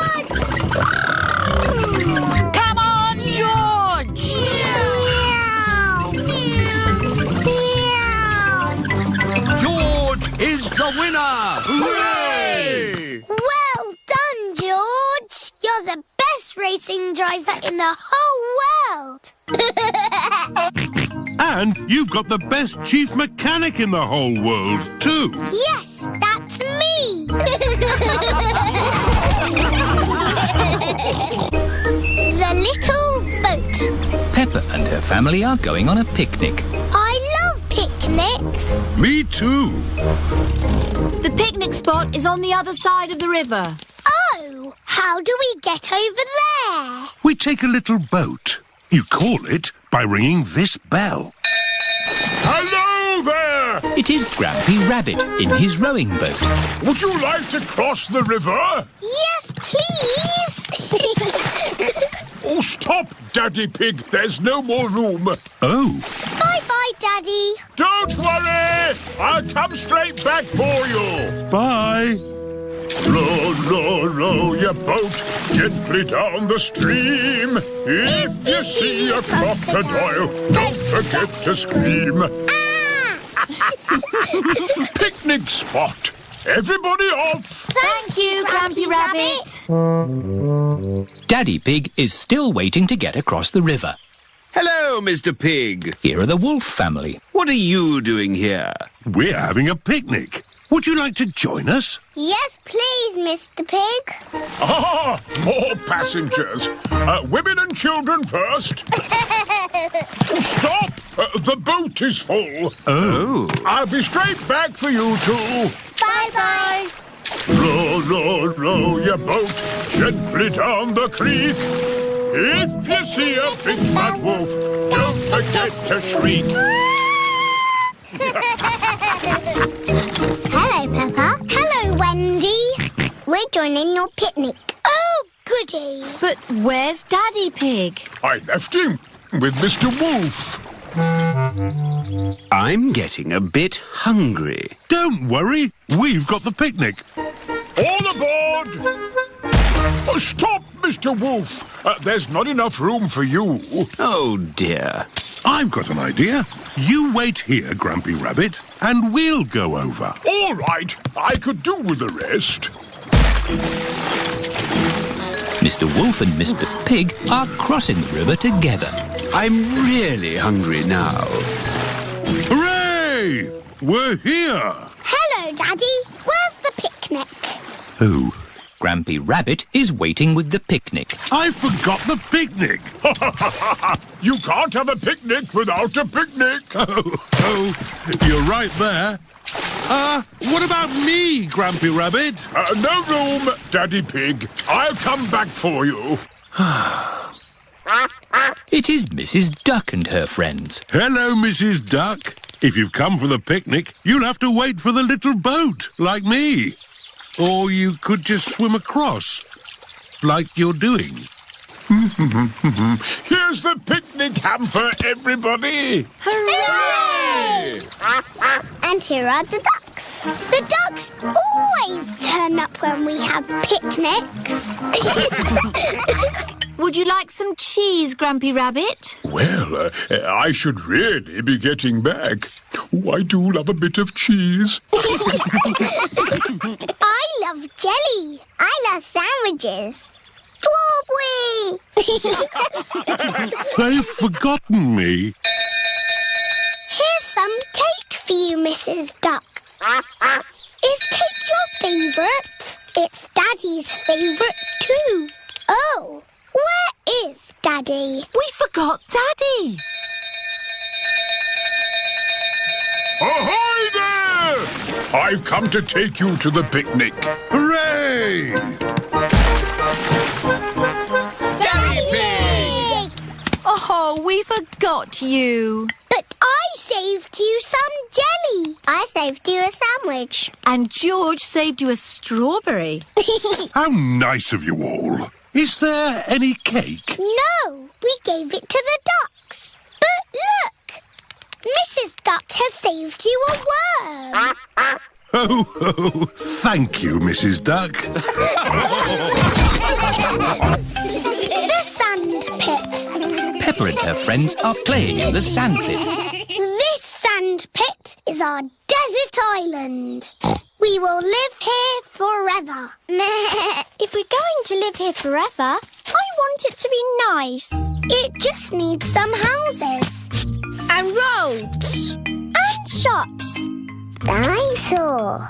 Come on, George! George is the winner! Hooray! Well done, George! You're the best racing driver in the whole world! And you've got the best chief mechanic in the whole world, too. Yes, that's me! The little boat. Peppa and her family are going on a picnic. I love picnics. Me too. The picnic spot is on the other side of the river. Oh, how do we get over there? We take a little boat. You call it by ringing this bell. Hello there! It is Grampy Rabbit in his rowing boat. Would you like to cross the river? Yes, please. Oh, stop, Daddy Pig. There's no more room. Oh. Bye-bye, Daddy. Don't worry. I'll come straight back for you. Bye. Row, row, row your boat gently down the stream. If you see a crocodile, don't forget to scream. Picnic spot. Everybody off. Thank you, Grampy Rabbit. Daddy Pig is still waiting to get across the river. Hello, Mr. Pig. Here are the Wolf family. What are you doing here? We're having a picnic. Would you like to join us? Yes, please, Mr. Pig. Ah, more passengers. Women and children first. Stop! The boat is full. Oh. I'll be straight back for you two. Bye-bye. Row, row, row your boat gently down the creek. If you see a big fat wolf, don't forget to shriek. Hello, Peppa. Hello, Wendy. We're joining your picnic. Oh, goody. But where's Daddy Pig? I left him with Mr. Wolf. I'm getting a bit hungry. Don't worry. We've got the picnic. All aboard! Oh, stop, Mr. Wolf. There's not enough room for you. Oh, dear. I've got an idea. You wait here, Grampy Rabbit, and we'll go over. All right. I could do with the rest. Mr. Wolf and Mr. Pig are crossing the river together. I'm really hungry now. Hooray! We're here! Hello, Daddy. Where's the picnic? Oh, Grampy Rabbit is waiting with the picnic. I forgot the picnic. You can't have a picnic without a picnic. Oh, you're right there. What about me, Grampy Rabbit? No room, Daddy Pig. I'll come back for you. It is Mrs. Duck and her friends. Hello, Mrs. Duck. If you've come for the picnic, you'll have to wait for the little boat, like me. Or you could just swim across, like you're doing. Here's the picnic hamper, everybody. Hooray! And here are the ducks. The ducks always turn up when we have picnics. Would you like some cheese, Grampy Rabbit? Well, I should really be getting back. Oh, I do love a bit of cheese. I love jelly. I love sandwiches. Strawberry! They've forgotten me. Here's some cake for you, Mrs. Duck. Is cake your favourite? It's Daddy's favourite too. Oh, where is Daddy? We forgot Daddy. Ahoy there! I've come to take you to the picnic. Hooray! Daddy Pig! Oh, we forgot you. But I saved you some jelly. I saved you a sandwich. And George saved you a strawberry. How nice of you all. Is there any cake? No, we gave it to the ducks. But look, Mrs. Duck has saved you a worm. Oh, thank you, Mrs. Duck. The sand pit. Peppa and her friends are playing in the sand pit. This sand pit is our desert island. We will live here forever. If we're going to live here forever, I want it to be nice. It just needs some houses. And roads. And shops. Dinosaur.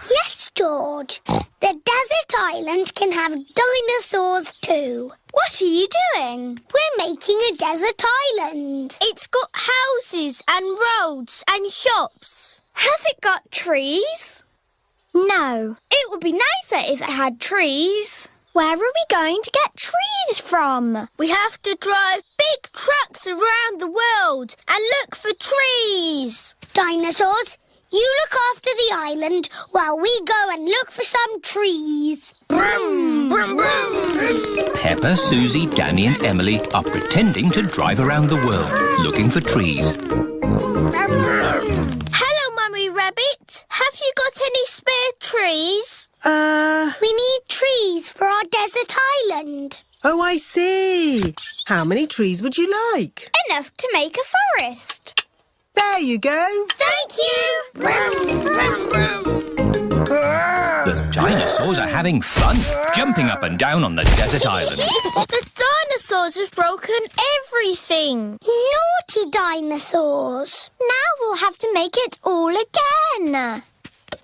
Yes, George. The desert island can have dinosaurs too. What are you doing? We're making a desert island. It's got houses and roads and shops. Has it got trees? No. It would be nicer if it had trees. Where are we going to get trees from? We have to drive big trucks around the world and look for trees. Dinosaurs, you look after the island while we go and look for some trees. Brum, brum, brum. Peppa, Susie, Danny and Emily are pretending to drive around the world looking for trees. Hello, Mummy Rabbit. Have you you got any spare trees? We need trees for our desert island. Oh, I see. How many trees would you like? Enough to make a forest. There you go. Thank you. The dinosaurs are having fun, jumping up and down on the desert island. The dinosaurs have broken everything. Naughty dinosaurs. Now we'll have to make it all again.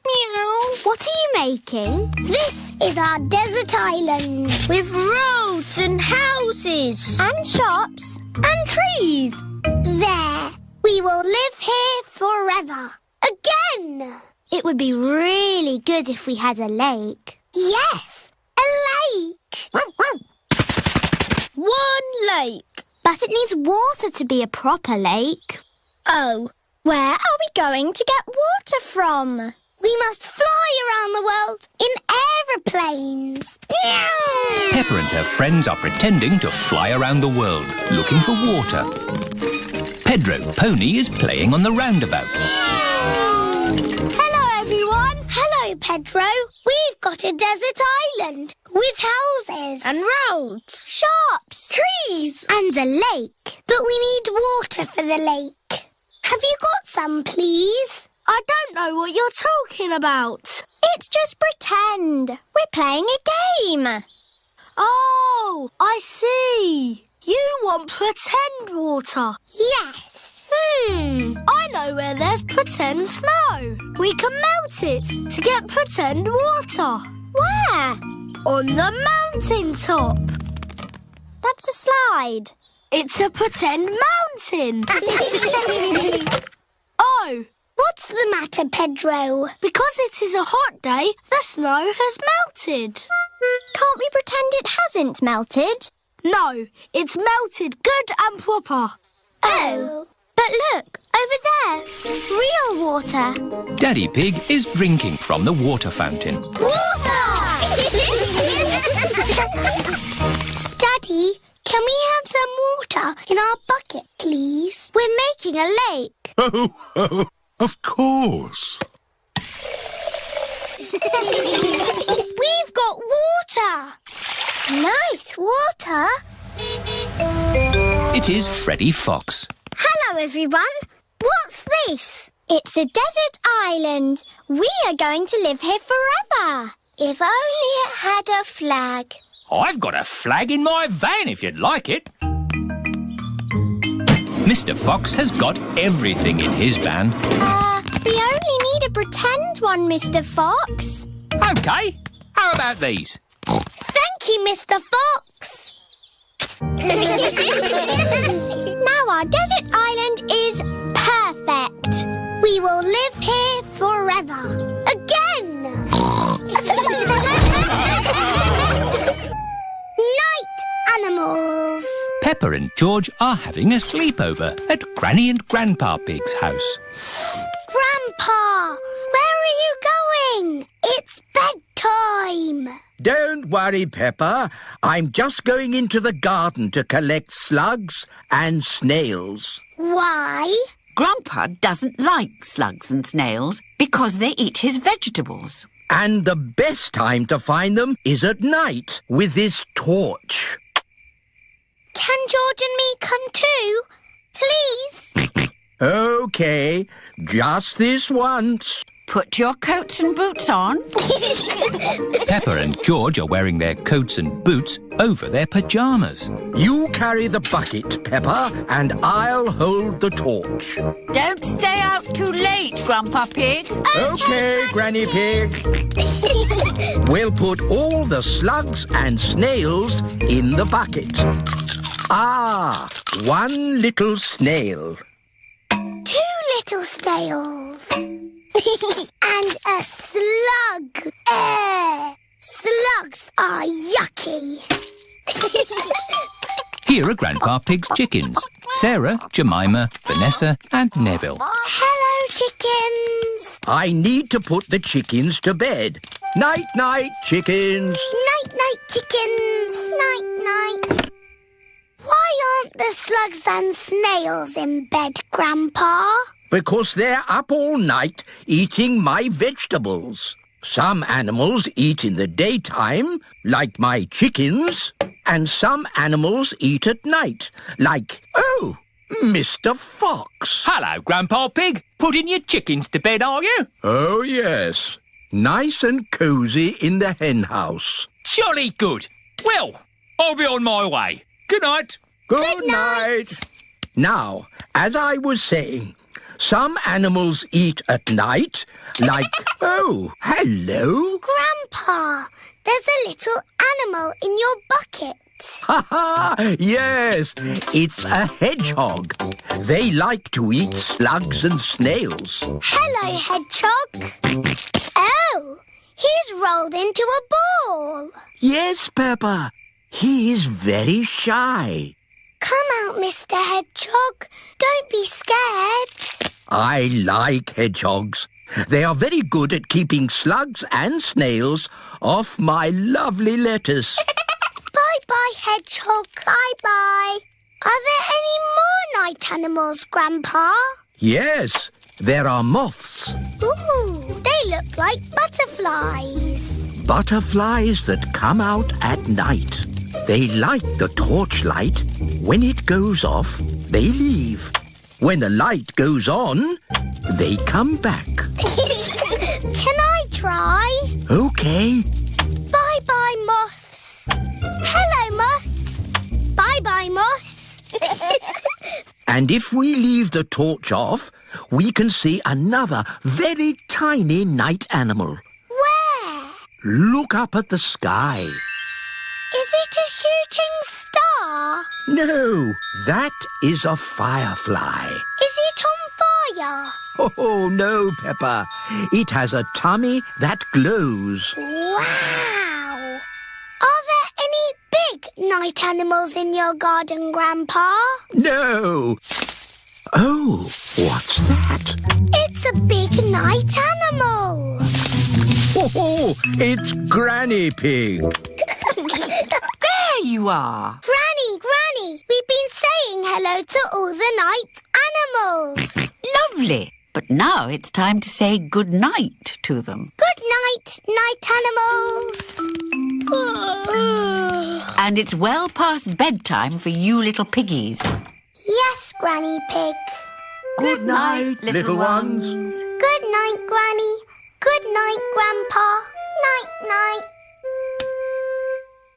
Meow. What are you making? This is our desert island. With roads and houses. And shops. And trees. There. We will live here forever. Again. It would be really good if we had a lake. Yes, a lake. One lake. But it needs water to be a proper lake. Oh. Where are we going to get water from? We must fly around the world in aeroplanes. Peppa and her friends are pretending to fly around the world, looking for water. Pedro Pony is playing on the roundabout. Hello, everyone. Hello, Pedro. We've got a desert island with houses. And roads. Shops. Trees. And a lake. But we need water for the lake. Have you got some, please? I don't know what you're talking about. It's just pretend. We're playing a game. Oh, I see. You want pretend water. Yes. I know where there's pretend snow. We can melt it to get pretend water. Where? On the mountain top. That's a slide. It's a pretend mountain. Oh. What's the matter, Pedro? Because it is a hot day, the snow has melted. Can't we pretend it hasn't melted? No, it's melted good and proper. Oh. But look, over there. Real water. Daddy Pig is drinking from the water fountain. Water! Daddy, can we have some water in our bucket, please? We're making a lake. Oh, of course. We've got water. Nice water. It is Freddy Fox. Hello, everyone. What's this? It's a desert island. We are going to live here forever. If only it had a flag. I've got a flag in my van if you'd like it. Mr. Fox has got everything in his van. We only need a pretend one, Mr. Fox. OK. How about these? Thank you, Mr. Fox. Now our desert island is perfect. We will live here forever. Again. Night animals. Peppa and George are having a sleepover at Granny and Grandpa Pig's house. Grandpa, where are you going? It's bedtime. Don't worry, Peppa. I'm just going into the garden to collect slugs and snails. Why? Grandpa doesn't like slugs and snails because they eat his vegetables. And the best time to find them is at night with this torch. Can George and me come too? Please? OK, just this once. Put your coats and boots on. Peppa and George are wearing their coats and boots over their pyjamas. You carry the bucket, Peppa, and I'll hold the torch. Don't stay out too late, Grandpa Pig. OK, Granny Pig. We'll put all the slugs and snails in the bucket. Ah, one little snail. 2 little snails. And a slug. Slugs are yucky. Here are Grandpa Pig's chickens. Sarah, Jemima, Vanessa and Neville. Hello, chickens. I need to put the chickens to bed. Night-night, chickens. Night-night, chickens. Night-night. Why aren't the slugs and snails in bed, Grandpa? because they're up all night eating my vegetables. Some animals eat in the daytime, like my chickens, and some animals eat at night, like, Mr. Fox. Hello, Grandpa Pig. Putting your chickens to bed, are you? Oh, yes. Nice and cosy in the hen house. Jolly good. Well, I'll be on my way. Good night. Good night. Now, as I was saying, some animals eat at night, like... Oh, hello. Grandpa, there's a little animal in your bucket. Ha ha! Yes, it's a hedgehog. They like to eat slugs and snails. Hello, hedgehog. Oh, he's rolled into a ball. Yes, Peppa. He is very shy. Come out, Mr. Hedgehog. Don't be scared. I like hedgehogs. They are very good at keeping slugs and snails off my lovely lettuce. Bye-bye, hedgehog. Bye-bye. Are there any more night animals, Grandpa? Yes, there are moths. Ooh, they look like butterflies. Butterflies that come out at night. They like the torchlight. When it goes off, they leave. When the light goes on, they come back. Can I try? Okay. Bye-bye, moths. Hello, moths. Bye-bye, moths. And if we leave the torch off, we can see another very tiny night animal. Where? Look up at the sky. Is it a shooting star? No, that is a firefly. Is it on fire? Oh, no, Peppa. It has a tummy that glows. Wow! Are there any big night animals in your garden, Grandpa? No. Oh, what's that? It's a big night animal. Oh, it's Granny Pig. There you are. Granny, we've been saying hello to all the night animals. Lovely. But now it's time to say good night to them. Good night, night animals. And it's well past bedtime for you little piggies. Yes, Granny Pig. Good night, little ones. Good night, Granny. Good night, Grandpa. Night, night.